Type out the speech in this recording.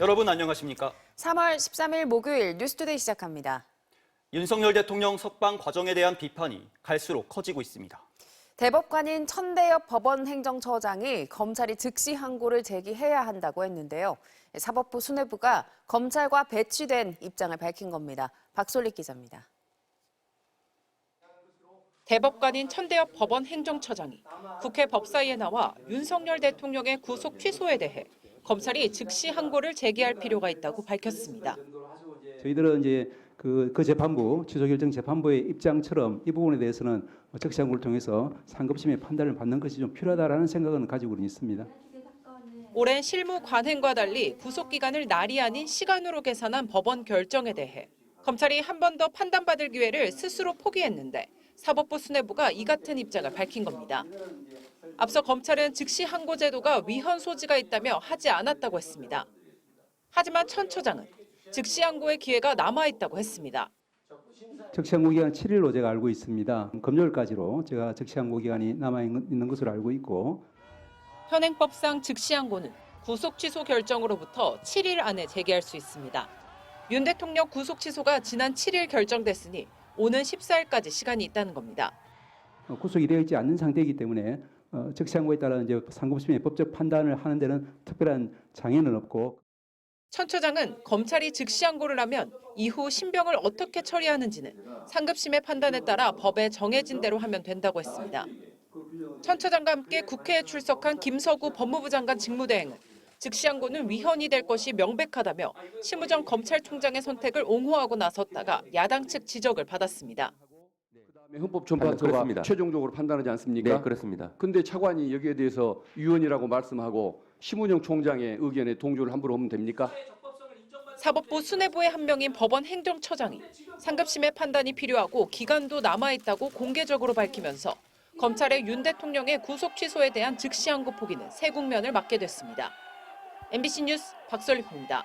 여러분 안녕하십니까? 3월 13일 목요일 뉴스투데이 시작합니다. 윤석열 대통령 석방 과정에 대한 비판이 갈수록 커지고 있습니다. 대법관인 천대엽 법원 행정처장이 검찰이 즉시 항고를 제기해야 한다고 했는데요. 사법부 수뇌부가 검찰과 배치된 입장을 밝힌 겁니다. 박솔릭 기자입니다. 대법관인 천대엽 법원 행정처장이 국회 법사위에 나와 윤석열 대통령의 구속 취소에 대해 검찰이 즉시 항고를 제기할 필요가 있다고 밝혔습니다. 저희들은 이제 그 재판부, 취소결정 재판부의 입장처럼 이 부분에 대해서는 즉시 항고를 통해서 상급심의 판단을 받는 것이 좀 필요하다라는 생각은 가지고는 있습니다. 오랜 실무 관행과 달리 구속 기간을 날이 아닌 시간으로 계산한 법원 결정에 대해 검찰이 한 번 더 판단받을 기회를 스스로 포기했는데 사법부 수뇌부가 이 같은 입장을 밝힌 겁니다. 앞서 검찰은 즉시 항고 제도가 위헌 소지가 있다며 하지 않았다고 했습니다. 하지만 천 처장은 즉시 항고의 기회가 남아있다고 했습니다. 즉시 항고 기간 7일로 제가 알고 있습니다. 금요일까지로 제가 즉시 항고 기간이 남아있는 것으로 알고 있고, 현행법상 즉시 항고는 구속 취소 결정으로부터 7일 안에 제기할 수 있습니다. 윤 대통령 구속 취소가 지난 7일 결정됐으니 오는 14일까지 시간이 있다는 겁니다. 구속이 되어 있지 않는 상태이기 때문에 즉시 항고에 따라 이제 상급심의 법적 판단을 하는 데는 특별한 장애는 없고. 천 처장은 검찰이 즉시 항고를 하면 이후 신병을 어떻게 처리하는지는 상급심의 판단에 따라 법에 정해진 대로 하면 된다고 했습니다. 천 처장과 함께 국회에 출석한 김서구 법무부 장관 직무대행은 즉시 항고는 위헌이 될 것이 명백하다며 심우정 검찰총장의 선택을 옹호하고 나섰다가 야당 측 지적을 받았습니다. 헌법재판소가 최종적으로 판단하지 않습니까? 네, 그렇습니다. 근데 차관이 여기에 대해서 위헌이라고 말씀하고 심우정 총장의 의견에 동조를 함부로 하면 됩니까? 사법부 수뇌부의 한 명인 법원 행정처장이 상급심의 판단이 필요하고 기간도 남아있다고 공개적으로 밝히면서 검찰의 윤 대통령의 구속 취소에 대한 즉시 항고 포기는 새 국면을 맞게 됐습니다. MBC 뉴스 박설립입니다.